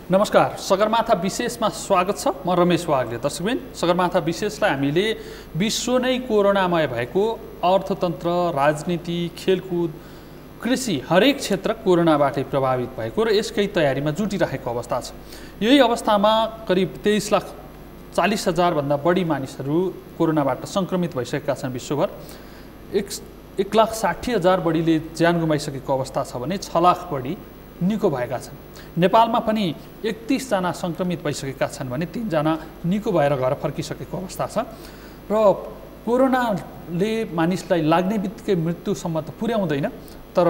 नमस्कार, सगरमाथा विशेषमा स्वागत छ। म रमेश वाग्ले। दर्शकबिन, सगरमाथा विशेषलाई हामीले विश्व नै कोरोनामय भएको अर्थतन्त्र, राजनीति, खेलकुद, कृषि हरेक क्षेत्र कोरोनाबाटै प्रभावित भएको र यसकै तयारीमा जुटिरहेको अवस्था छ। यही अवस्थामा करिब 23,40,000 भन्दा बढी मानिसहरू कोरोनाबाट सङ्क्रमित भइसकेका छन् विश्वभर। 1,60,000 बढीले ज्यान गुमाइसकेको अवस्था छ भने 6 लाख बढी निको भएका छन्। नेपालमा पनि 31 जना सङ्क्रमित भइसकेका छन् भने 3 जना निको भएर घर फर्किसकेको अवस्था छ। र कोरोनाले मानिसलाई लाग्ने बित्तिकै मृत्युसम्म त पुर्याउँदैन, तर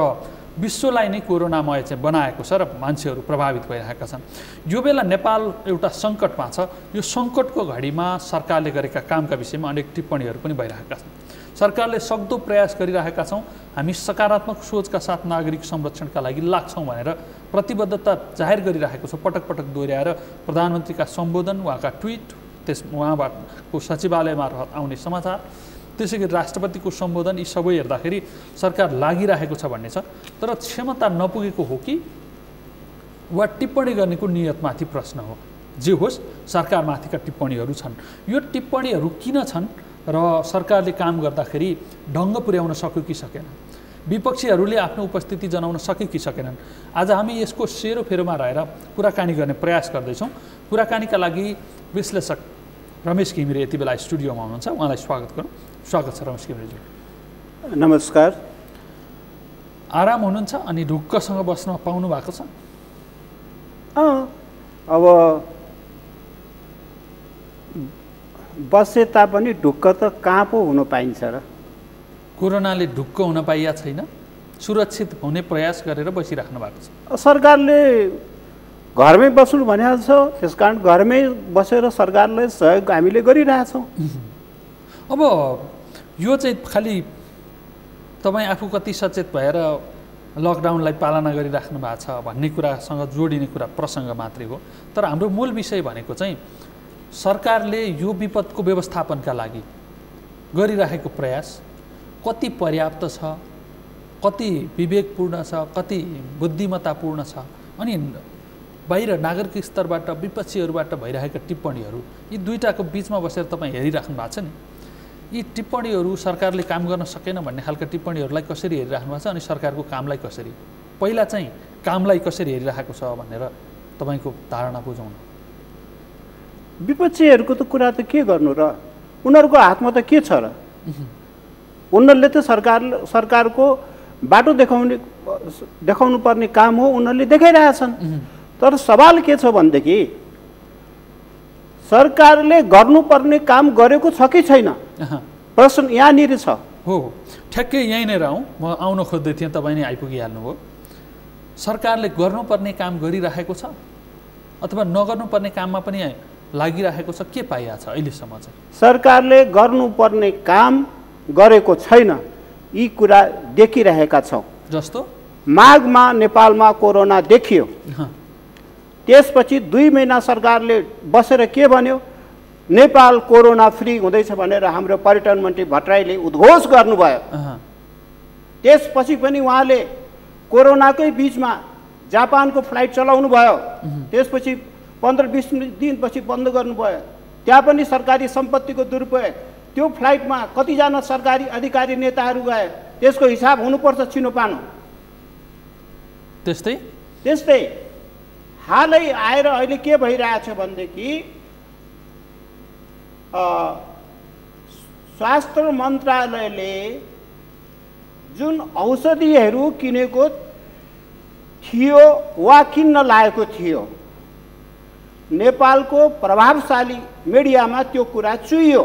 विश्वलाई नै कोरोनामय चाहिँ बनाएको छ र मान्छेहरू प्रभावित भइरहेका छन्। यो बेला नेपाल एउटा सङ्कटमा छ। यो सङ्कटको घडीमा सरकारले गरेका कामका विषयमा अनेक टिप्पणीहरू पनि भइरहेका छन्। सरकारले सक्दो प्रयास गरिरहेका छौँ, हामी सकारात्मक सोचका साथ नागरिक संरक्षणका लागि लाग्छौँ भनेर प्रतिबद्धता जाहेर गरिरहेको छ। पटक पटक दोहोऱ्याएर प्रधानमन्त्रीका सम्बोधन, उहाँका ट्विट, उहाँको सचिवालय मार्फत आउने समाचार, त्यसै गरी राष्ट्रपतिको सम्बोधन, यी सबै हेर्दाखेरि सरकार लागिरहेको छ भन्ने छ। तर क्षमता नपुगेको हो कि वा टिप्पणी गर्नेको नियतमाथि प्रश्न हो। जे होस्, सरकारमाथिका टिप्पणीहरू छन्। यो टिप्पणीहरू किन छन् र सरकारले काम गर्दाखेरि ढङ्ग पुर्याउन सक्यो कि सकेन, विपक्षीहरूले आफ्नो उपस्थिति जनाउन सक्यो कि सकेनन्, आज हामी यसको सेरोफेरोमा रहेर कुराकानी गर्ने प्रयास गर्दैछौँ। कुराकानीका लागि विश्लेषक रमेश घिमिरे यति बेला स्टुडियोमा हुनुहुन्छ। उहाँलाई स्वागत गरौँ। स्वागत छ रमेश घिमिरेजी। नमस्कार। आराम हुनुहुन्छ अनि ढुक्कसँग बस्न पाउनु भएको छ? अब बसे तापनि ढुक्क त कहाँ पो हुन पाइन्छ र? कोरोनाले ढुक्क हुन पाइया छैन, सुरक्षित हुने प्रयास गरेर बसिराख्नु भएको छ। सरकारले घरमै बस्नु भनेको छ, त्यसकारण घरमै बसेर सरकारलाई सहयोग हामीले गरिरहेछौँ। अब यो चाहिँ खालि तपाईँ आफू कति सचेत भएर लकडाउनलाई पालना गरिराख्नु भएको छ भन्ने कुरासँग जोडिने कुरा प्रसङ्ग मात्रै हो। तर हाम्रो मूल विषय भनेको चाहिँ सरकारले यो विपदको व्यवस्थापनका लागि गरिरहेको प्रयास कति पर्याप्त छ, कति विवेकपूर्ण छ, कति बुद्धिमत्तापूर्ण छ, अनि बाहिर नागरिक स्तरबाट विपक्षीहरूबाट भइरहेका टिप्पणीहरू, यी दुईटाको बिचमा बसेर तपाईँ हेरिराख्नु भएको छ नि। यी टिप्पणीहरू सरकारले काम गर्न सकेन भन्ने खालका टिप्पणीहरूलाई कसरी हेरिराख्नु भएको छ अनि सरकारको कामलाई कसरी, पहिला चाहिँ कामलाई कसरी हेरिरहेको छ भनेर तपाईँको धारणा बुझाउनु। विपक्षीहरूको त कुरा त के गर्नु र, उनीहरूको हातमा त के छ र? उनीहरूले त सरकारको बाटो देखाउनु पर्ने काम हो, उनीहरूले देखाइरहेछन्। तर सवाल के छ भनेदेखि सरकारले गर्नुपर्ने काम गरेको छ कि छैन, प्रश्न यहाँनिर छ। हो, ठ्याक्कै यहीँनिर आउँ, म आउन खोज्दै थिएँ, तपाईँ नै आइपुगिहाल्नु हो। सरकारले गर्नुपर्ने काम गरिरहेको छ अथवा नगर्नुपर्ने काममा पनि लागिरहेको छ, के पाइएको छ अहिलेसम्म चाहिँ? सरकारले गर्नुपर्ने काम गरेको छैन, यी कुरा देखिरहेका छौँ। जस्तो माघमा नेपालमा कोरोना देखियो, त्यसपछि 2 महिना सरकारले बसेर के भन्यो, नेपाल कोरोना फ्री हुँदैछ भनेर हाम्रो पर्यटन मन्त्री भट्टराईले उद्घोष गर्नुभयो। त्यसपछि पनि उहाँले कोरोनाकै बिचमा जापानको फ्लाइट चलाउनु भयो, त्यसपछि 15-20 दिनपछि बन्द गर्नुभयो। त्यहाँ पनि सरकारी सम्पत्तिको दुरुपयोग, त्यो फ्लाइटमा कतिजना सरकारी अधिकारी नेताहरू गए, त्यसको हिसाब हुनुपर्छ छिनोपानो। त्यस्तै हालै आएर अहिले के भइरहेछ भनेदेखि स्वास्थ्य मन्त्रालयले जुन औषधिहरू किनेको थियो वा किन्न लागेको थियो, नेपालको प्रभावशाली मिडियामा त्यो कुरा चुइयो।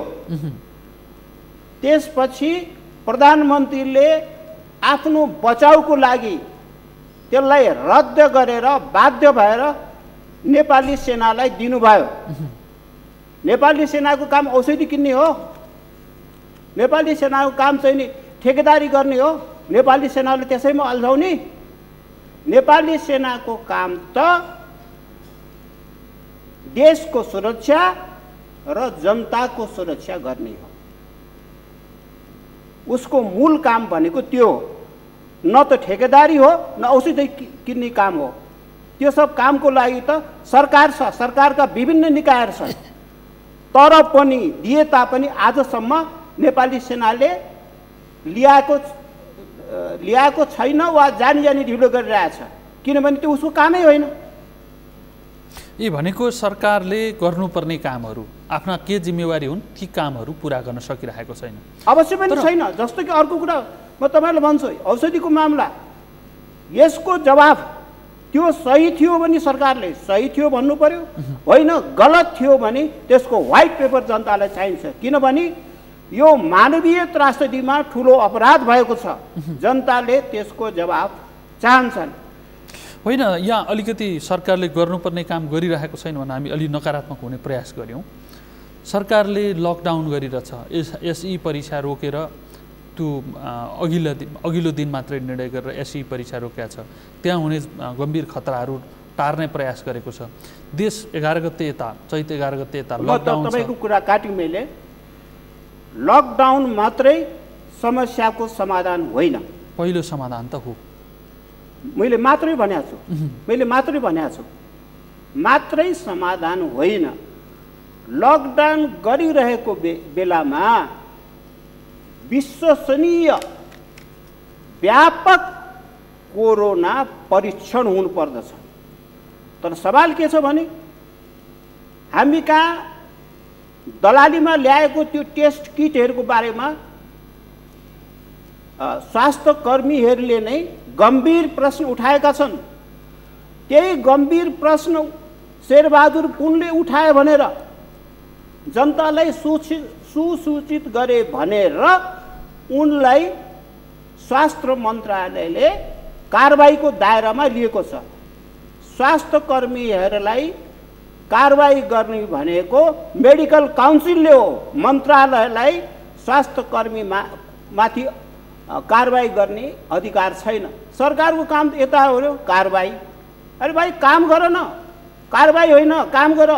त्यसपछि प्रधानमन्त्रीले आफ्नो बचाउको लागि त्यसलाई रद्द गरेर बाध्य भएर नेपाली सेनालाई दिनुभयो। नेपाली सेनाको काम औषधि किन्ने हो, नेपाली सेनाको काम चाहिँ नि ठेकेदारी गर्ने हो, नेपाली सेनाले त्यसैमा अल्झाउने? नेपाली सेनाको काम त देशको सुरक्षा र जनताको सुरक्षा गर्ने हो। उसको मूल काम भनेको त्यो हो, न त ठेकेदारी हो न औषधि किन्ने काम हो। त्यो सब कामको लागि त सरकार छ, सरकारका विभिन्न निकायहरू छन्, तर पनि दिए तापनि आजसम्म नेपाली सेनाले ल्याएको छैन वा जानी जानी ढिलो गरिरहेछ, किनभने त्यो उसको कामै होइन। यी भनेको सरकारले गर्नुपर्ने कामहरू, आफ्ना के जिम्मेवारी हुन् ती कामहरू पुरा गर्न सकिरहेको छैन। अवश्य पनि छैन। जस्तो कि अर्को कुरा म तपाईँलाई भन्छु, औषधिको मामला, यसको जवाफ त्यो सही थियो भने सरकारले सही थियो भन्नु पर्यो, होइन गलत थियो भने त्यसको व्हाइट पेपर जनतालाई चाहिन्छ, किनभने यो मानवीय त्रासदीमा ठुलो अपराध भएको छ, जनताले त्यसको जवाफ चाहन्छन्। होइन, यहाँ अलिकति सरकारले गर्नुपर्ने काम गरिरहेको छैन भने हामी अलि नकारात्मक हुने प्रयास गऱ्यौँ। सरकारले लकडाउन गरिरहेछ, एसई परीक्षा रोकेर त्यो अघिल्लो दिन मात्रै निर्णय गरेर एसई परीक्षा रोकेको छ, त्यहाँ हुने गम्भीर खतराहरू टार्ने प्रयास गरेको छ। देश 11 गते यता, चैत 11 गते यता लकडाउन छ। तपाईँको कुरा काट्यौँ मैले, लकडाउन मात्रै समस्याको समाधान होइन, पहिलो समाधान त हो। मैले मात्रै भनेको छु, मात्रै समाधान होइन। लकडाउन गरिरहेको बेलामा विश्वसनीय व्यापक कोरोना परीक्षण हुनुपर्दछ। तर सवाल के छ भने हामी कहाँ दलालीमा ल्याएको त्यो टेस्ट किटहरूको बारेमा स्वास्थ्य कर्मीहरूले नै गम्भीर प्रश्न उठाएका छन्। त्यही गम्भीर प्रश्न शेरबहादुर पुनले उठाए भनेर जनतालाई सुसूचित गरे भनेर उनलाई स्वास्थ्य मन्त्रालयले कारबाहीको दायरामा लिएको छ। स्वास्थ्य कर्मीहरूलाई कारबाही गर्ने भनेको मेडिकल काउन्सिलले हो, मन्त्रालयलाई स्वास्थ्य कर्मी माथि कारबाही गर्ने अधिकार छैन। सरकारको काम यता हो कारबाही। अरे भाइ काम गर न, कारबाही होइन, काम गर।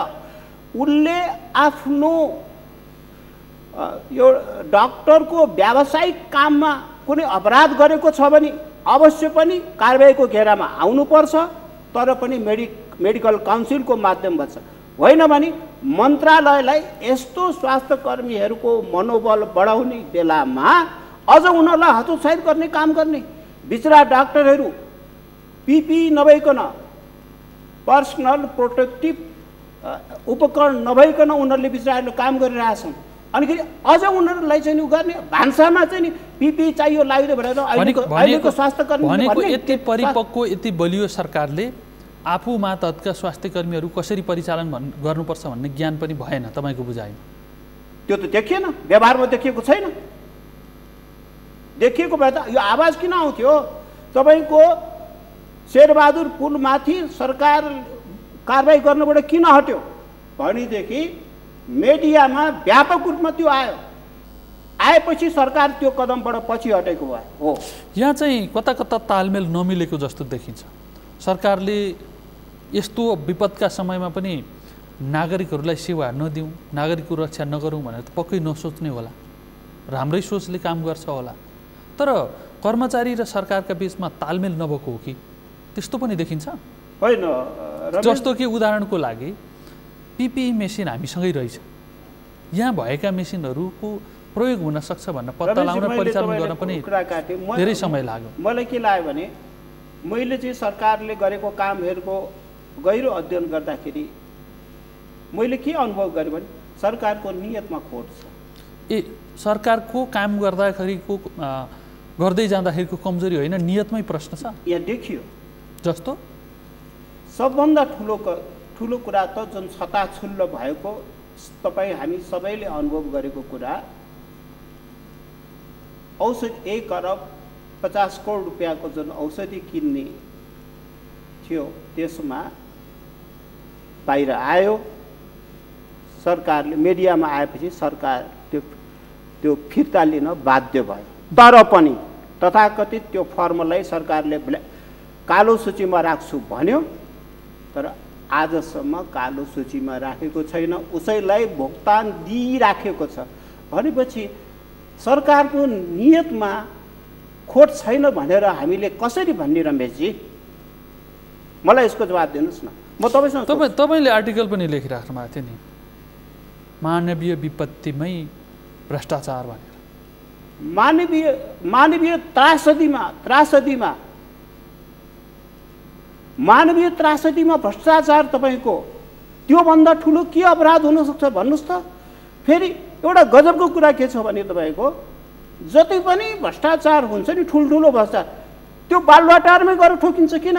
उसले आफ्नो यो डाक्टरको व्यावसायिक काममा कुनै अपराध गरेको छ भने अवश्य पनि कारबाहीको घेरामा आउनुपर्छ, तर पनि मेडिकल काउन्सिलको माध्यमबाट होइन भने मन्त्रालयलाई यस्तो स्वास्थ्य कर्मीहरूको मनोबल बढाउने बेलामा अझ उनीहरूलाई हतोत्साहित गर्ने काम गर्ने। बिचरा डाक्टरहरू पिपी नभइकन, पर्सनल प्रोटेक्टिभ उपकरण नभइकन उनीहरूले बिचराहरूले काम गरिरहेछन्। अनि फेरि अझ उनीहरूलाई चाहिँ नि गर्ने भान्सामा चाहिँ नि पिपी चाहियो लाग्यो भनेर अहिलेको स्वास्थ्य कर्मी भनेको यति परिपक्व, यति बलियो सरकारले आफू मातहतका स्वास्थ्य कर्मीहरू कसरी परिचालन गर्नुपर्छ भन्ने ज्ञान पनि भएन तपाईँको बुझाइमा? त्यो त देखिएन, व्यवहारमा देखिएको छैन। देखिएको भए त यो आवाज किन आउँथ्यो? तपाईँको शेरबहादुर पुलमाथि सरकार कारबाही गर्नबाट किन हट्यो भनेदेखि मिडियामा व्यापक रूपमा त्यो आयो। आएपछि सरकार त्यो कदमबाट पछि हटेको भयो हो। यहाँ चाहिँ कता कता तालमेल नमिलेको जस्तो देखिन्छ। सरकारले यस्तो विपदका समयमा पनि नागरिकहरूलाई सेवा नदिउँ, नागरिकको रक्षा नगरौँ भनेर त पक्कै नसोच्ने होला, राम्रै सोचले काम गर्छ होला। तर कर्मचारी र सरकारका बिचमा तालमेल नभएको हो कि त्यस्तो पनि देखिन्छ? होइन, जस्तो कि उदाहरणको लागि पिपिई मेसिन हामीसँगै रहेछ, यहाँ भएका मेसिनहरूको प्रयोग हुन सक्छ भनेर पत्ता लगाउन, परिचालन गर्न पनि धेरै समय लाग्यो। मलाई के लाग्यो भने मैले चाहिँ सरकारले गरेको कामहरूको गहिरो अध्ययन गर्दाखेरि मैले के अनुभव गरेँ भने सरकारको नियतमा खोट छ। सरकारको काम गर्दै जाँदाखेरिको कमजोरी होइन, नियतमै प्रश्न छ यहाँ देखियो। जस्तो सबभन्दा ठुलो कुरा त जुन छताछुल्ल भएको तपाईँ हामी सबैले अनुभव गरेको कुरा, औषधि 1 अरब 50 करोड रुपियाँको जुन औषधि किन्ने थियो त्यसमा बाहिर आयो, सरकारले मिडियामा आएपछि सरकार त्यो फिर्ता लिन बाध्य भयो। तर पनि तथाकथित त्यो फर्मलाई सरकारले कालो सूचीमा राख्छु भन्यो, तर आजसम्म कालो सूचीमा राखेको छैन, उसैलाई भुक्तान दिइराखेको छ। भनेपछि सरकारको नियतमा खोट छैन भनेर हामीले कसरी भन्ने रमेशजी? मलाई यसको जवाब दिनुहोस् न। म तपाईँसँग तपाईँले आर्टिकल पनि लेखिराख्नु भएको थियो नि, मानवीय विपत्तिमै भ्रष्टाचार भनेर। मानवीय त्रासदीमा भ्रष्टाचार तपाईँको त्योभन्दा ठुलो के अपराध हुनसक्छ भन्नुहोस् त। फेरि एउटा गजबको कुरा के छ भने तपाईँको जति पनि भ्रष्टाचार हुन्छ नि, ठुल्ठुलो भ्रष्टाचार, त्यो बालुवाटारमै गएर ठोकिन्छ किन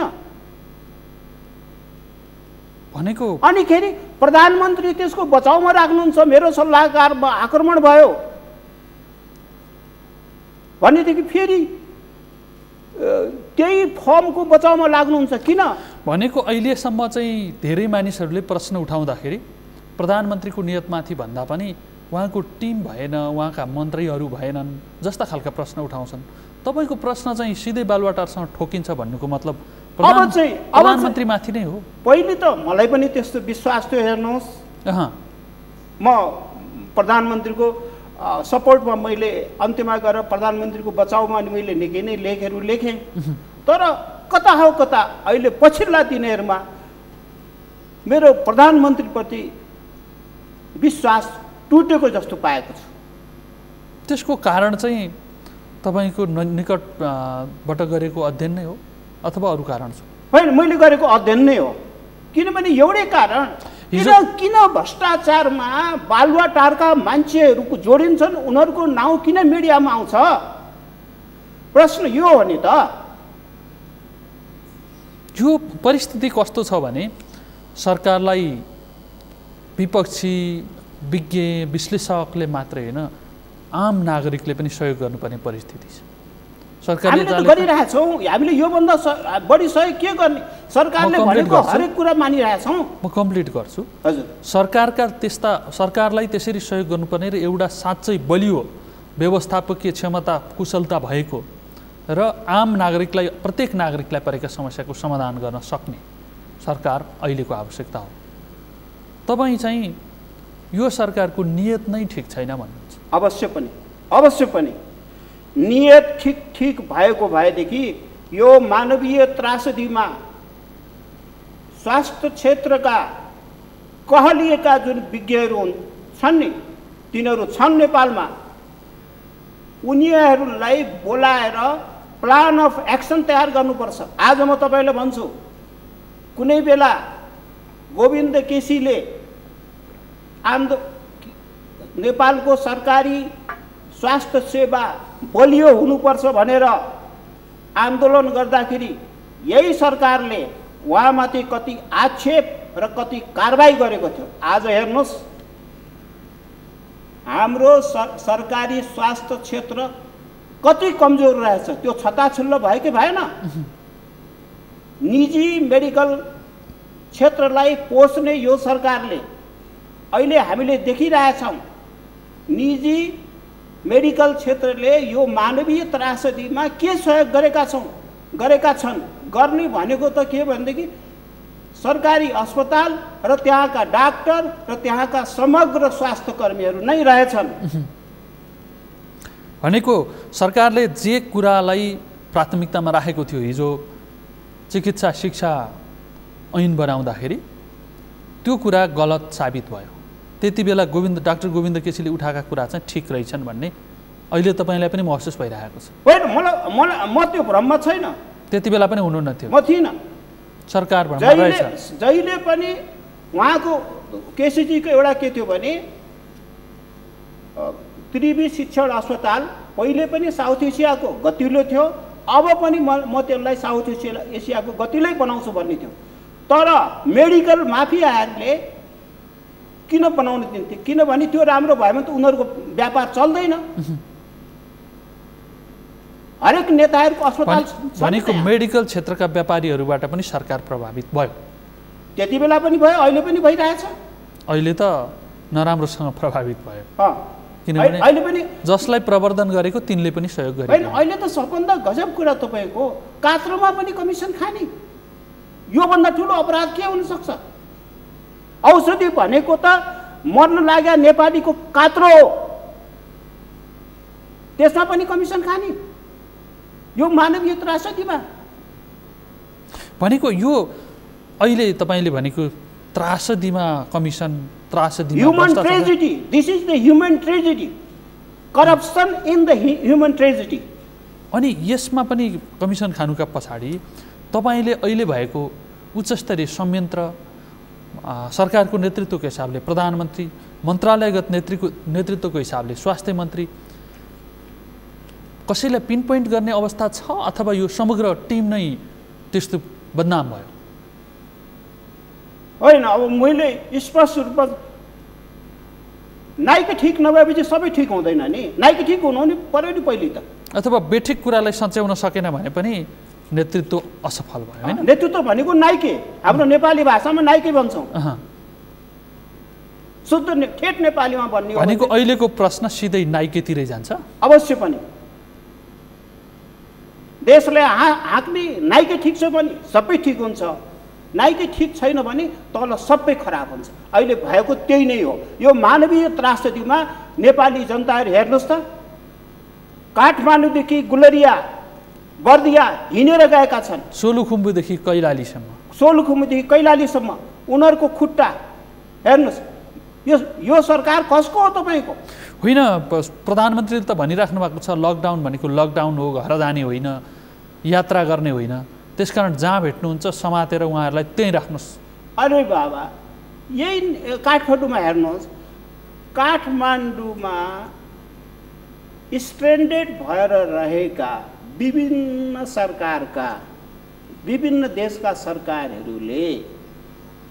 भनेको। अनिखेरि प्रधानमन्त्री त्यसको बचाउमा राख्नुहुन्छ, मेरो सल्लाहकारमा आक्रमण भयो भनेदेखि फेरि त्यही फर्मको बचाउमा लाग्नुहुन्छ किन भनेको। अहिलेसम्म चाहिँ धेरै मानिसहरूले प्रश्न उठाउँदाखेरि प्रधानमन्त्रीको नियतमाथि भन्दा पनि उहाँको टिम भएन, उहाँका मन्त्रीहरू भएनन् जस्ता खालका प्रश्न उठाउँछन्। तपाईँको प्रश्न चाहिँ सिधै बालुवाटारसँग ठोकिन्छ भन्नुको मतलब प्रधानमन्त्रीमाथि नै हो। पहिले त मलाई पनि त्यस्तो विश्वास थियो। हेर्नुहोस्, म प्रधानमन्त्रीको सपोर्टमा मैले अन्त्यमा गएर प्रधानमन्त्रीको बचाउमा मैले निकै नै लेखहरू लेखेँ। तर कता हो कता अहिले पछिल्ला दिनहरूमा मेरो प्रधानमन्त्रीप्रति विश्वास टुटेको जस्तो पाएको छु। त्यसको कारण चाहिँ तपाईँको निकटबाट गरेको अध्ययन नै हो अथवा अरू कारण छ? होइन, मैले गरेको अध्ययन नै हो। किनभने एउटै कारण, किन भ्रष्टाचारमा बालुवाटारका मान्छेहरूको जोडिन्छन्, उनीहरूको नाउँ किन मिडियामा आउँछ? प्रश्न यो हो नि त। यो परिस्थिति कस्तो छ भने सरकारलाई विपक्षी विज्ञ विश्लेषकले मात्रै होइन, आम नागरिकले पनि सहयोग गर्नुपर्ने परिस्थिति छ। हामीले त गरिरहेछौँ, हामीले योभन्दा बढी सहयोग के गर्ने? सरकारले भनेको हरेक कुरा मानिरहेछौँ। म कम्प्लिट गर्छु। हजुर, सरकारलाई त्यसरी सहयोग गर्नुपर्ने र एउटा साँच्चै बलियो व्यवस्थापकीय क्षमता कुशलता भएको र आम नागरिकलाई, प्रत्येक नागरिकलाई परेका समस्याको समाधान गर्न सक्ने सरकार अहिलेको आवश्यकता हो। तपाईँ चाहिँ यो सरकारको नियत नै ठिक छैन भन्नुहुन्छ? अवश्य पनि नियत ठिक भएको भएदेखि यो मानवीय त्रासदीमा स्वास्थ्य क्षेत्रका कहलिएका जुन विज्ञहरू छन् नि, तिनीहरू छन् नेपालमा, उनीहरूलाई बोलाएर प्लान अफ एक्सन तयार गर्नुपर्छ। आज म तपाईँलाई भन्छु, कुनै बेला गोविन्द केसीले नेपालको सरकारी स्वास्थ्य सेवा बलियो हुनुपर्छ भनेर आन्दोलन गर्दाखेरि यही सरकारले उहाँमाथि कति आक्षेप र कति कारबाही गरेको थियो। आज हेर्नुहोस्, हाम्रो सरकारी स्वास्थ्य क्षेत्र कति कमजोर रहेछ। त्यो छताछुल्लो भयो कि भएन? निजी मेडिकल क्षेत्रलाई पोस्ने यो सरकारले अहिले हामीले देखिरहेछौँ, निजी मेडिकल क्षेत्रले यो मानवीय त्रासदीमा के सहयोग गरेका छन्। गर्ने भनेको त के भनेदेखि सरकारी अस्पताल र त्यहाँका डाक्टर र त्यहाँका समग्र स्वास्थ्य कर्मीहरू नै रहेछन्। भनेको सरकारले जे कुरालाई प्राथमिकतामा राखेको थियो, हिजो चिकित्सा शिक्षा ऐन बनाउँदाखेरि त्यो कुरा गलत साबित भयो। त्यति बेला डाक्टर गोविन्द केसीले उठाएका कुरा चाहिँ ठिक रहेछन् भन्ने अहिले तपाईँलाई पनि महसुस भइरहेको छ? होइन, म त्यो भ्रममा छैन। त्यति बेला पनि हुनुहुन्न थियो? म थिइनँ। सरकार भ्रममा रहेछ। जहिले पनि उहाँको केसीजीको एउटा के थियो भने त्रिवी शिक्षण अस्पताल पहिले पनि साउथ एसियाको गतिलो थियो, अब पनि म त्यसलाई साउथ एसियाको गतिलै बनाउँछु भन्ने थियो। तर मेडिकल माफियाहरूले किन बनाउन दिन्थे? किनभने त्यो राम्रो भयो भने त उनीहरूको व्यापार चल्दैन। हरेक नेताहरूको अस्पताल भनेको मेडिकल क्षेत्रका व्यापारीहरूबाट पनि सरकार प्रभावित भयो। त्यति बेला पनि भयो, अहिले पनि भइरहेछ। अहिले त नराम्रोसँग प्रभावित भयो, किनभने अहिले पनि जसलाई प्रवर्धन गरेको तिनले पनि सहयोग गरे। होइन, अहिले त सबभन्दा गजब कुरा तपाईँको कात्रोमा पनि कमिसन खाने, योभन्दा ठुलो अपराध के हुनसक्छ? औषधि भनेको त मर्न लाग्या नेपालीको कात्रो हो, त्यसमा पनि कमिसन खाने, यो मानवीय त्रासदीमा। भनेको यो अहिले तपाईँले भनेको त्रासदीमा कमिसन त्रासदीमा human tragedy, this is the human tragedy, corruption in the human tragedy. अनि यसमा पनि कमिसन खानुका पछाडि तपाईँले अहिले भएको उच्चस्तरीय संयन्त्र सरकारको नेतृत्वको हिसाबले प्रधानमन्त्री, मन्त्रालयगत नेतृत्वको हिसाबले स्वास्थ्य मन्त्री कसैलाई पिन पोइन्ट गर्ने अवस्था छ अथवा यो समग्र टिम नै त्यस्तो बदनाम भयो? होइन, अब मैले स्पष्ट रूपमा नाइके ठिक नभएपछि सबै ठिक हुँदैन नि। नाइके ठिक हुनु नि पर्यो नि पहिले त। अथवा बेठिक कुरालाई सच्याउन सकेन भने पनि नेतृत्व असफल भयो हैन? नेतृत्व भनेको नाइके, हाम्रो नेपाली भाषामा नाइके भन्छौँ। शुद्ध ठेट नेपालीमा भन्ने भनेको अहिलेको प्रश्न सिधै नाइकेतिरै जान्छ। अवश्य पनि देशलाई हाँक्ने नाइके ठिक छ भने सबै ठिक हुन्छ, नाइके ठिक छैन भने तल सबै खराब हुन्छ। अहिले भएको त्यही नै हो। यो मानवीय त्रासदीमा नेपाली जनताहरू हेर्नुहोस् त, काठमाडौँदेखि गुलरिया बर्दिया हिँडेर गएका छन्, सोलुखुम्बुदेखि कैलालीसम्म, सोलुखुम्बुदेखि कैलालीसम्म उनीहरूको खुट्टा हेर्नुहोस्। यो सरकार कसको हो तपाईँको? होइन, प्रधानमन्त्रीले त भनिराख्नु भएको छ लकडाउन भनेको लकडाउन हो, घर जाने होइन, यात्रा गर्ने होइन। त्यसकारण जहाँ भेट्नुहुन्छ समातेर उहाँहरूलाई त्यहीँ राख्नुहोस्। अरे बाबा, यही काठमाडौँमा हेर्नुहोस्, काठमाडौँमा स्ट्रेन्डेड भएर रहेका विभिन्न सरकारका, विभिन्न देशका सरकारहरूले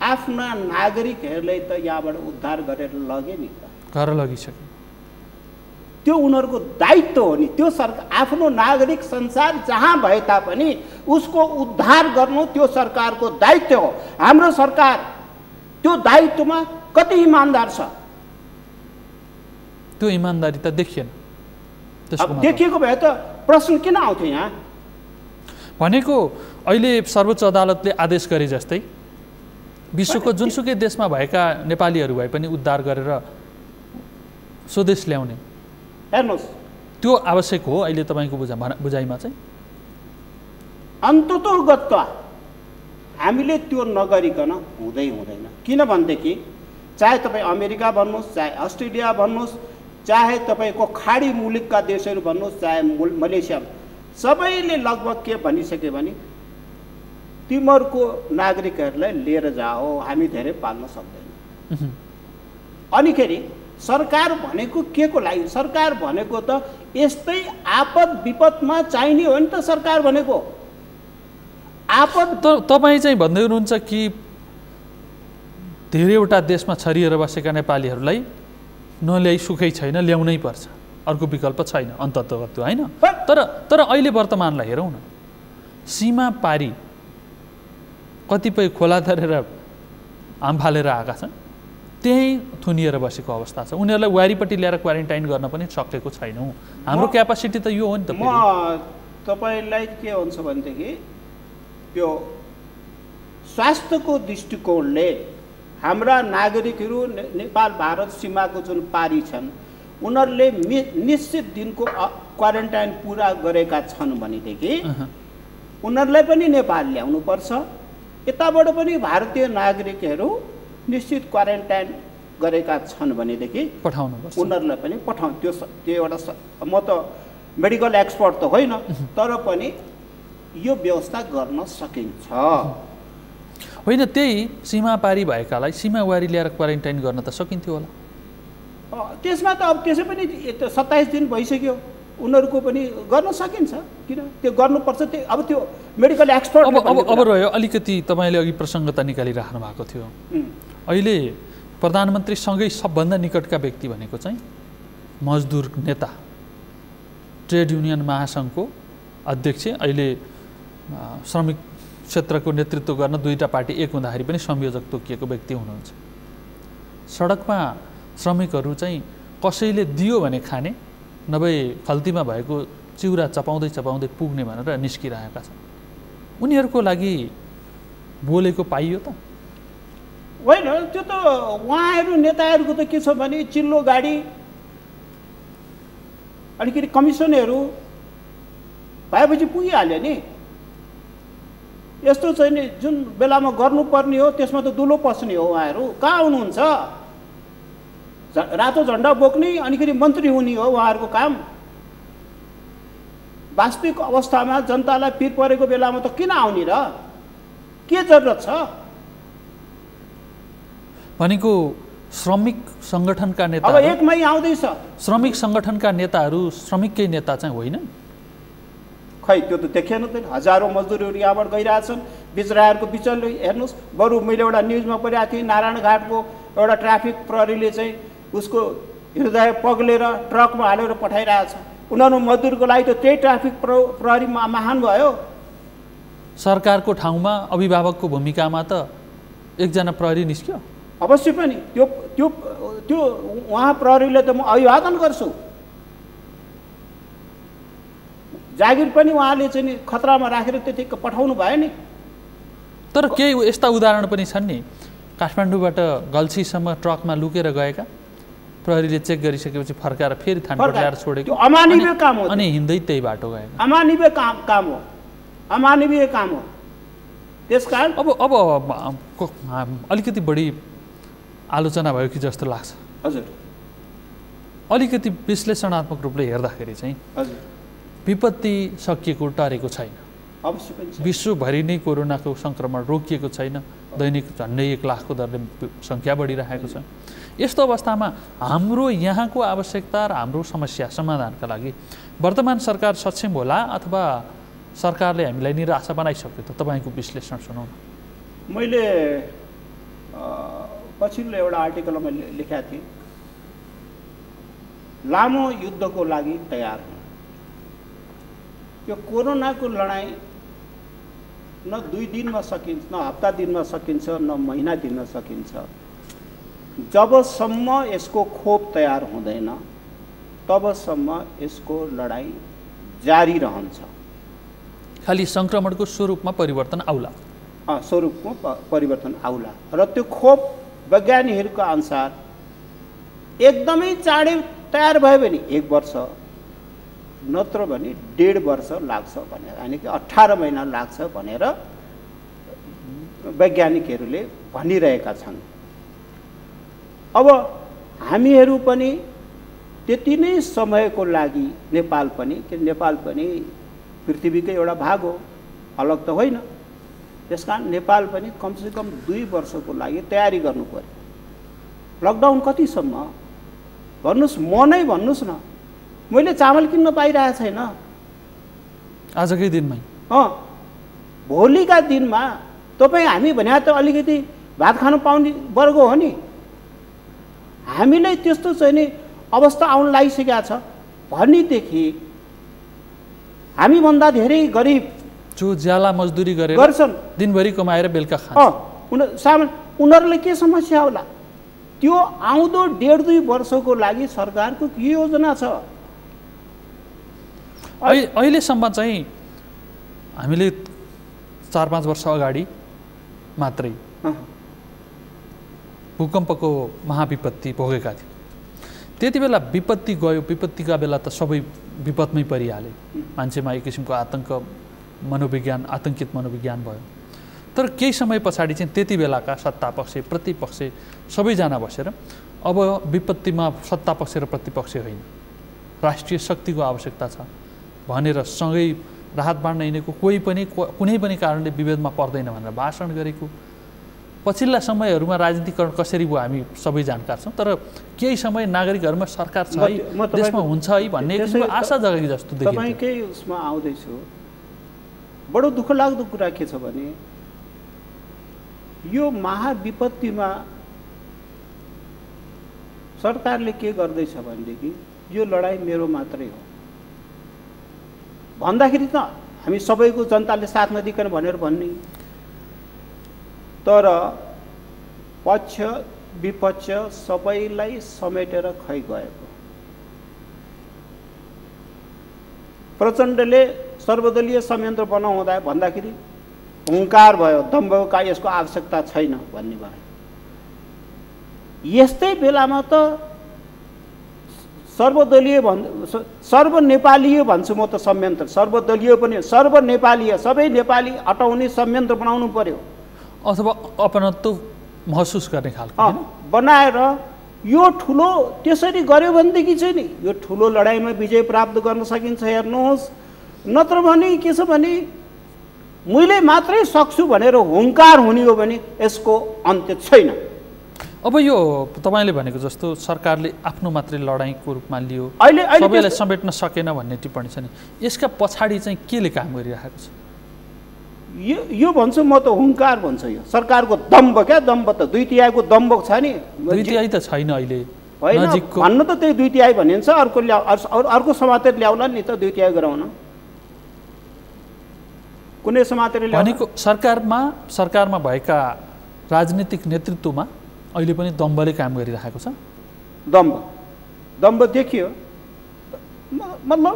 आफ्ना नागरिकहरूलाई त यहाँबाट उद्धार गरेर लगे नि त, घर लगिसके। त्यो उनीहरूको दायित्व हो नि। त्यो सरकार आफ्नो नागरिक संसार जहाँ भए तापनि उसको उद्धार गर्नु त्यो सरकारको दायित्व हो। हाम्रो सरकार त्यो दायित्वमा कति इमान्दार छ? त्यो इमान्दारी त देखिएन। अब देखिएको भए त प्रश्न किन आउँथ्यो यहाँ? भनेको अहिले सर्वोच्च अदालतले आदेश गरे जस्तै विश्वको जुनसुकै देशमा भएका नेपालीहरू भए पनि उद्धार गरेर स्वदेश ल्याउने, हेर्नुहोस्, त्यो आवश्यक हो अहिले तपाईँको बुझाइमा चाहिँ? अन्ततोगत हामीले त्यो नगरिकन हुँदैन। किनभनेदेखि चाहे तपाईँ अमेरिका भन्नुहोस्, चाहे अस्ट्रेलिया भन्नुहोस्, चाहे तपाईँको खाडी मुलुकका देशहरू भन्नुहोस्, चाहे मलेसिया, सबैले लगभग के भनिसक्यो भने तिमीहरूको नागरिकहरूलाई लिएर जाओ, हामी धेरै पाल्न सक्दैनौँ। अनिखेरि सरकार भनेको के को लागि? सरकार भनेको त यस्तै आपद विपदमा चाहिने हो नि त सरकार भनेको। आपद तपाईँ चाहिँ भन्दै हुनुहुन्छ कि धेरैवटा देशमा छरिएर बसेका नेपालीहरूलाई नल्याई सुखै छैन, ल्याउनै पर्छ, अर्को विकल्प छैन अन्ततगत, होइन? तर अहिले वर्तमानलाई हेरौँ न, सीमा पारी कतिपय खोला तरेर हाम फालेर आएका छन्, त्यहीँ थुनिएर बसेको अवस्था छ। उनीहरूलाई वारीपट्टि ल्याएर क्वारेन्टाइन गर्न पनि सकेको छैनौँ। हाम्रो क्यापासिटी त यो हो नि त। म तपाईँलाई के हुन्छ भनेदेखि त्यो स्वास्थ्यको दृष्टिकोणले हाम्रा नागरिकहरू नेपाल भारत सीमाको जुन पारी छन् उनीहरूले निश्चित दिनको क्वारेन्टाइन पुरा गरेका छन् भनेदेखि उनीहरूलाई पनि नेपाल ल्याउनुपर्छ। यताबाट पनि भारतीय नागरिकहरू निश्चित क्वारेन्टाइन गरेका छन् भनेदेखि पठाउनुपर्छ, उनीहरूलाई पनि पठाउनु। त्यो एउटा, म त मेडिकल एक्सपर्ट त होइन, तर पनि यो व्यवस्था गर्न सकिन्छ। होइन, त्यही सीमा पारी भएकालाई सीमावारी ल्याएर क्वारेन्टाइन गर्न त सकिन्थ्यो होला। त्यसमा त अब त्यसै पनि 27 दिन भइसक्यो, उनीहरूको पनि गर्न सकिन्छ। किन त्यो गर्नुपर्छ? अब त्यो मेडिकल एक्सपर्ट अब रह्यो। अलिकति तपाईँले अघि प्रसङ्ग त निकालिराख्नु भएको थियो। अहिले प्रधानमन्त्रीसँगै सबभन्दा निकटका व्यक्ति भनेको चाहिँ मजदुर नेता, ट्रेड युनियन महासङ्घको अध्यक्ष, अहिले श्रमिक क्षेत्रको नेतृत्व गर्न दुईटा पार्टी एक हुँदाखेरि पनि संयोजक तोकिएको व्यक्ति हुनुहुन्छ। सडकमा श्रमिकहरू चाहिँ कसैले दियो भने खाने, नभए खल्तीमा भएको चिउरा चपाउँदै चपाउँदै पुग्ने भनेर निस्किरहेका छन्। उनीहरूको लागि बोलेको पाइयो त? होइन, त्यो त उहाँहरू नेताहरूको त के छ भने चिल्लो गाडी, अलिकति कमिसनहरू भएपछि पुगिहाल्यो नि। यस्तो चाहिँ नि जुन बेलामा गर्नुपर्ने हो त्यसमा त दुलो पस्ने हो। उहाँहरू कहाँ हुनुहुन्छ? रातो झन्डा बोक्ने अनिखेरि मन्त्री हुने हो उहाँहरूको काम। वास्तविक अवस्थामा जनतालाई पिर परेको बेलामा त किन आउने र? के जरुरत छ? भनेको श्रमिक सङ्गठनका नेता अब 1 मई आउँदैछ। श्रमिक सङ्गठनका नेताहरू श्रमिककै नेता चाहिँ होइन? खै त्यो त देखिएन त। हजारौँ मजदुरहरू यहाँबाट गइरहेछन् बिचराहरूको बिचल्लो। हेर्नुहोस्, बरु मैले एउटा न्युजमा पढेको थिएँ, नारायणघाटको एउटा ट्राफिक प्रहरीले चाहिँ उसको हृदय पग्लेर ट्रकमा हालेर पठाइरहेछ। उनीहरू मजदुरको लागि त त्यही ट्राफिक प्रहरी महान भयो। सरकारको ठाउँमा अभिभावकको भूमिकामा त एकजना प्रहरी निस्क्यो। अवश्य पनि त्यो त्यो त्यो उहाँ प्रहरीले त म अभिवादन गर्छु। जागिर पनि उहाँले चाहिँ नि खतरामा राखेर त्यतिकै पठाउनु भयो नि। तर केही यस्ता उदाहरण पनि छन् नि, काठमाडौँबाट गल्छीसम्म ट्रकमा लुकेर गएका, प्रहरीले चेक गरिसकेपछि फर्काएर फेरि थानकोट ल्याएर छोडेको। त्यो अमानवीय काम हो। अनि हिँड्दै त्यही बाटो गएका। अमानवीय काम हो। अमानवीय काम हो। त्यसकारण अब अलिकति बढी आलोचना भयो कि जस्तो लाग्छ। हजुर, अलिकति विश्लेषणात्मक रूपले हेर्दाखेरि चाहिँ हजुर, विपत्ति सकिएको टरेको छैन। अवश्य पनि विश्वभरि नै कोरोनाको सङ्क्रमण रोकिएको छैन। दैनिक झन्डै 1 लाखको दरले सङ्ख्या बढिरहेको छ। यस्तो अवस्थामा हाम्रो यहाँको आवश्यकता र हाम्रो समस्या समाधानका लागि वर्तमान सरकार सक्षम होला अथवा सरकारले हामीलाई निराशा बनाइसक्यो त? तपाईँको विश्लेषण सुनाउनु। मैले पछिल्लो एउटा आर्टिकलमा लेखेका थिएँ, लामो युद्धको लागि तयार हुनु। यो कोरोनाको लडाइँ न 2 दिनमा सकिन्छ, न हप्ता दिनमा सकिन्छ, न महिना दिनमा सकिन्छ। जबसम्म यसको खोप तयार हुँदैन तबसम्म यसको लडाइँ जारी रहन्छ। खालि सङ्क्रमणको स्वरूपमा परिवर्तन आउला। स्वरूपमा परिवर्तन आउला र त्यो खोप वैज्ञानिकहरूको अनुसार एकदमै चाँडै तयार भयो भने 1 वर्ष, नत्र भने 1.5 वर्ष लाग्छ भनेर, यानि कि 18 महिना लाग्छ भनेर वैज्ञानिकहरूले भनिरहेका छन्। अब हामीहरू पनि त्यति नै समयको लागि नेपाल पनि पृथ्वीकै एउटा भाग हो, अलग त होइन। त्यसकारण नेपाल पनि कमसेकम 2 वर्षको लागि तयारी गर्नु पर्यो। लकडाउन कतिसम्म भन्नुहोस्, म नै भन्नुहोस् न, मैले चामल किन्न पाइरहेको छैन आजकै दिनमै। भोलिका दिनमा तपाईँ हामी भने त अलिकति भात खानु पाउने वर्ग हो नि। हामीलाई त्यस्तो चाहिँ नि अवस्था आउन लागिसकेको छ भनेदेखि हामीभन्दा धेरै गरिब जो ज्याला मजदुरी गरेर गर्छन्, दिनभरि कमाएर बेलुका खान्छ, उनीहरूलाई के समस्या होला? त्यो आउँदो 1.5-2 वर्षको लागि सरकारको के योजना छ? अहिलेसम्म चाहिँ हामीले 4-5 वर्ष अगाडि मात्रै भूकम्पको महाविपत्ति भोगेका थियौँ। त्यति बेला विपत्ति गयो, विपत्तिका बेला त सबै विपदमै परिहाले। मान्छेमा एक किसिमको आतङ्कित मनोविज्ञान भयो। तर केही समय पछाडि चाहिँ त्यति बेलाका सत्तापक्ष प्रतिपक्ष सबैजना बसेर अब विपत्तिमा सत्तापक्ष र प्रतिपक्ष होइन, राष्ट्रिय शक्तिको आवश्यकता छ भनेर सँगै राहत बाँड्न हिँडेको, कोही पनि कुनै पनि कारणले विभेदमा पर्दैन भनेर भाषण गरेको। पछिल्ला समयहरूमा राजनीतिकरण कसरी भयो हामी सबै जानकार छौँ। तर केही समय नागरिकहरूमा सरकार छ है, देशमा हुन्छ है भन्ने आशा जगाएको जस्तो देखिन्छ। तपाईँकै उसमा आउँदैछु। बडो दुःख लाग्दो कुरा के छ भने यो महाविपत्तिमा सरकारले के गर्दैछ भनेदेखि यो लडाइँ मेरो मात्रै हो भन्दाखेरि त हामी सबैको जनताले साथ नदिकन भनेर भन्ने, तर पक्ष विपक्ष सबैलाई समेटेर खै गएको। प्रचण्डले सर्वदलीय संयन्त्र बनाउँदा भन्दाखेरि हुङ्कार भयो, दम्भका यसको आवश्यकता छैन भन्ने भयो। यस्तै बेलामा त सर्वदलीय सर्वनेपालीय भन्छु म त संयन्त्र, सर्वदलीय पनि सर्वनेपालीय, सबै नेपाली अटाउने संयन्त्र बनाउनु पर्यो, अथवा अपनत्व महसुस गर्ने खालको बनाएर यो ठुलो त्यसरी गर्यो भनेदेखि चाहिँ नि यो ठुलो लडाइँमा विजय प्राप्त गर्न सकिन्छ। हेर्नुहोस्, नत्र भने के छ भने मैले मात्रै सक्छु भनेर हुङ्कार हुने हो भने यसको अन्त्य छैन। अब यो तपाईँले भनेको जस्तो सरकारले आफ्नो मात्रै लडाइँको रूपमा लियो, अहिले सबैलाई समेट्न सकेन भन्ने टिप्पणी छ नि, यसका पछाडि चाहिँ केले काम गरिरहेको छ? यो भन्छु म त हुङ्कार भन्छु। यो सरकारको दम्ब, क्या दम्ब त 2/3 दम्ब छ नि, 2/3 त छैन अहिले नजिकको भन्नु त त्यही 2/3 भनिन्छ। अर्को समातेर ल्याउला नि त 2/3 गराउन, कुनै समातेर भनेको सरकारमा भएका राजनीतिक नेतृत्वमा अहिले पनि दम्बले काम गरिरहेको छ। दम्ब देखियो, मतलब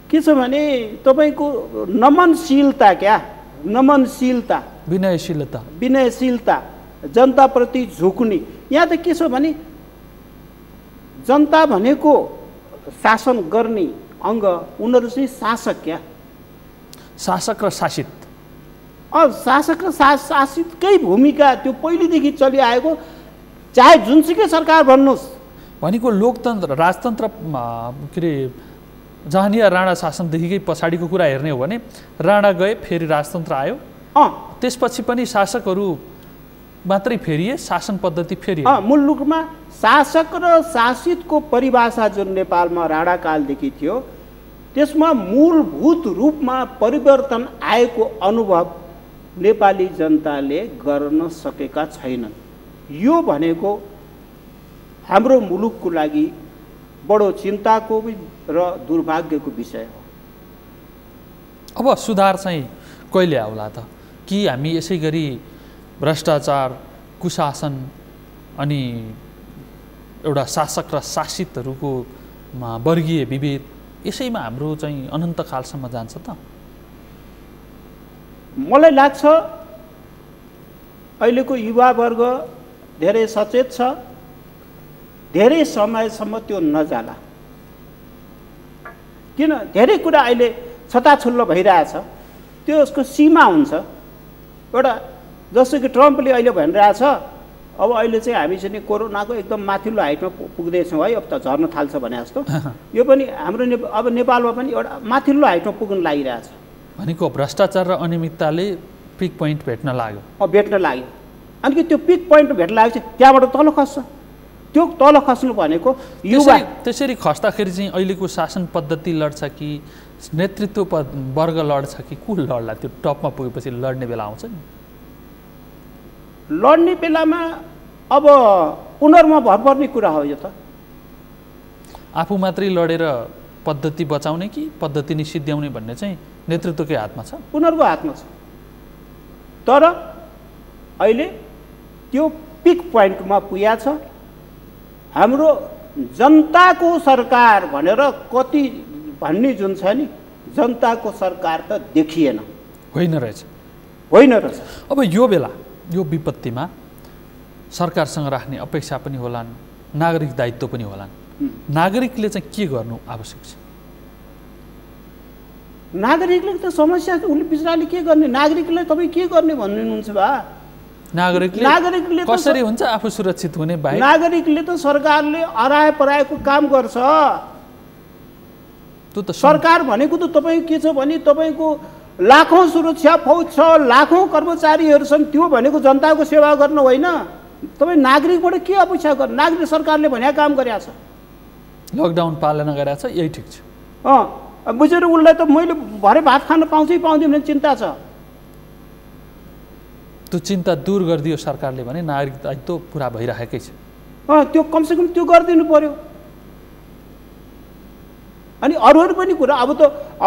के छ भने तपाईँको नमनशीलता, क्या नमनशीलता, विनयशीलता, जनताप्रति झुक्ने। यहाँ त के छ भने जनता भनेको शासन गर्ने अङ्ग, उनीहरू चाहिँ शासक, क्या शासक र शासित। शासक र शासितकै भूमिका त्यो पहिलेदेखि चलिआएको, चाहे जुनसुकै सरकार भन्नुहोस्। भनेको लोकतन्त्र राजतन्त्र के अरे जहाँनिया राणा शासनदेखिकै पछाडिको कुरा हेर्ने हो भने राणा गए, फेरि राजतन्त्र आयो, त्यसपछि पनि शासकहरू मात्रै फेरिए, शासन पद्धति फेरि मुलुकमा शासक र शासितको परिभाषा जुन नेपालमा राणाकालदेखि थियो त्यसमा मूलभूत रूपमा परिवर्तन आएको अनुभव नेपाली जनताले गर्न सकेका छैनन्। यो भनेको हाम्रो मुलुकको लागि बडो चिन्ताको र दुर्भाग्यको विषय हो। अब सुधार चाहिँ कहिले आउला त? कि हामी यसै गरी भ्रष्टाचार, कुशासन अनि एउटा शासक र शासितहरूको वर्गीय विभेद यसैमा हाम्रो चाहिँ अनन्तकालसम्म जान्छ त? मलाई लाग्छ अहिलेको युवावर्ग धेरै सचेत छ, धेरै समयसम्म त्यो नजाला। किन धेरै कुरा अहिले छताछुल्लो भइरहेछ, त्यो उसको सीमा हुन्छ। एउटा जस्तो कि ट्रम्पले अहिले भनिरहेछ अब अहिले चाहिँ हामी चाहिँ कोरोनाको एकदम माथिल्लो हाइटमा पुग्दैछौँ है, अब त झर्न थाल्छ भने जस्तो। यो पनि हाम्रो अब नेपालमा पनि एउटा माथिल्लो हाइटमा पुग्न लागिरहेछ। भनेको भ्रष्टाचार र अनियमितताले पिक पोइन्ट भेट्न लाग्यो। भेट्न लाग्यो, अनि त्यो पिक पोइन्ट भेट्न लागेपछि त्यहाँबाट तल खस्छ। त्यो तल खस्नु भनेको युवा त्यसरी खस्दाखेरि चाहिँ अहिलेको शासन पद्धति लड्छ कि नेतृत्व वर्ग लड्छ कि को लड्ला? त्यो टपमा पुगेपछि लड्ने बेला आउँछ नि। लड्ने बेलामा अब उनीहरूमा भर पर्ने कुरा हो। यो त आफू मात्रै लडेर पद्धति बचाउने कि पद्धति नै सिद्ध्याउने भन्ने चाहिँ नेतृत्वकै हातमा छ, उनीहरूको हातमा छ। तर अहिले त्यो पिक पोइन्टमा पुगेको छ। हाम्रो जनताको सरकार भनेर कति भन्ने जुन छ नि, जनताको सरकार त देखिएन, होइन रहेछ। अब यो बेला यो विपत्तिमा सरकारसँग राख्ने अपेक्षा पनि होलान्, नागरिक दायित्व पनि होलान्। नागरिकले चाहिँ के गर्नु आवश्यक छ? नागरिकले त समस्या उसले बिचराले के गर्ने? नागरिकलाई तपाईँ के गर्ने भन्नुहुन्छ बा? नागरिकले कसरी हुन्छ आफू सुरक्षित हुने बाहेक? नागरिकले त सरकारले अराए पराएको काम गर्छ। सरकार भनेको त तपाईँ के छ भने तपाईँको लाखौँ सुरक्षा फौज छ, लाखौँ कर्मचारीहरू छन्, त्यो भनेको जनताको सेवा गर्नु होइन। तपाईँ नागरिकबाट के अपेक्षा गर्नु? नागरिक सरकारले भनेको काम गरेको छ, लकडाउन पालना गरेको छ, यही ठिक छ। बुझेर उसलाई त मैले भरे भात खान पाउँछै पाउँदैन भने चिन्ता छ। त्यो चिन्ता दूर गरिदियो सरकारले भने नागरिक दायित्व पुरा भइरहेकै छ। त्यो कमसेकम त्यो गरिदिनु पर्यो। अनि अरूहरू पनि कुरा अब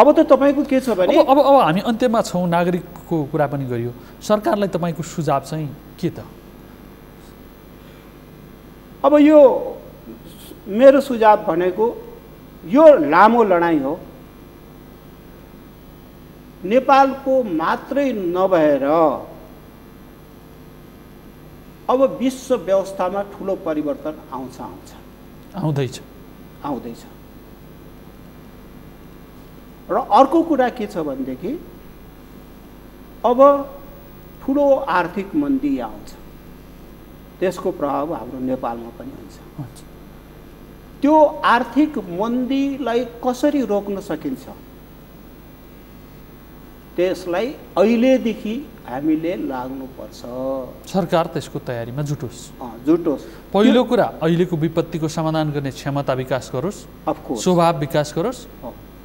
त तपाईँको के छ भने अब हामी अन्त्यमा छौँ, नागरिकको कुरा पनि गरियो। सरकारलाई तपाईँको सुझाव चाहिँ के त? अब यो मेरो सुझाव भनेको यो लामो लडाइँ हो। नेपालको मात्रै नभएर अब विश्व व्यवस्थामा ठुलो परिवर्तन आउँदैछ। आउँदैछ। र अर्को कुरा के छ भनेदेखि अब ठुलो आर्थिक मन्दी आउँछ, त्यसको प्रभाव हाम्रो नेपालमा पनि हुन्छ। त्यो आर्थिक मन्दीलाई कसरी रोक्न सकिन्छ, त्यसलाई अहिलेदेखि हामीले लाग्नुपर्छ। सरकार त्यसको तयारीमा जुटोस्। पहिलो कुरा अहिलेको विपत्तिको समाधान गर्ने क्षमता विकास गरोस्, स्वभाव विकास गरोस्,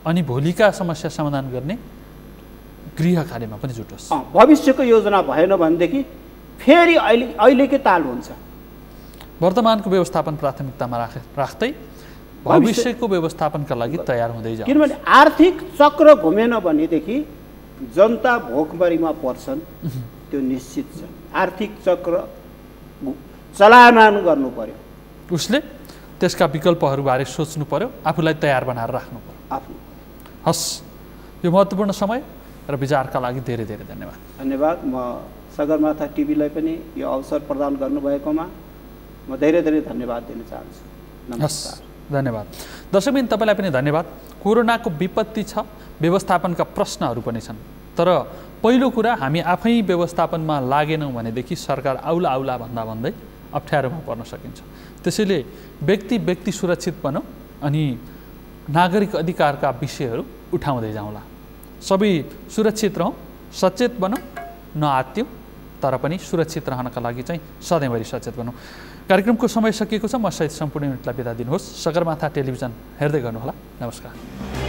अनि भोलिका समस्या समाधान गर्ने गृह कार्यमा पनि जुटोस्। भविष्यको योजना भएन भनेदेखि फेरि अहिलेकै ताल हुन्छ। वर्तमानको व्यवस्थापन प्राथमिकतामा राख्दै भविष्यको व्यवस्थापनका लागि तयार हुँदै जाऊ। किनभने आर्थिक चक्र घुमेन भनेदेखि जनता भोकमरीमा पर्छन्, त्यो निश्चित छ। आर्थिक चक्र चलायमान गर्नु पर्यो, उसले त्यसका विकल्पहरूबारे सोच्नु पर्यो, आफूलाई तयार बनाएर राख्नु पर्यो। हस्, यो महत्त्वपूर्ण समय र विचारका लागि धेरै धेरै धन्यवाद। धन्यवाद। म सगरमाथा टिभीलाई पनि यो अवसर प्रदान गर्नुभएकोमा म धेरै धेरै धन्यवाद दिन चाहन्छु। नमस्कार। धन्यवाद। दर्शकबिन, तपाईँलाई पनि धन्यवाद। कोरोनाको विपत्ति छ, व्यवस्थापनका प्रश्नहरू पनि छन्, तर पहिलो कुरा हामी आफै व्यवस्थापनमा लागेनौँ भनेदेखि सरकार आउला आउला भन्दा भन्दै अप्ठ्यारोमा पर्न सकिन्छ। त्यसैले व्यक्ति सुरक्षित बनौँ अनि नागरिक अधिकारका विषयहरू उठाउँदै जाउँला। सबै सुरक्षित रहौँ, सचेत बनौँ, नआत्यौँ, तर पनि सुरक्षित रहनका लागि चाहिँ सधैँभरि सचेत बनौँ। कार्यक्रमको समय सकिएको छ। म सहित सम्पूर्ण युनिटलाई बिदा दिनुहोस्। सगरमाथा टेलिभिजन हेर्दै गर्नुहोला। नमस्कार।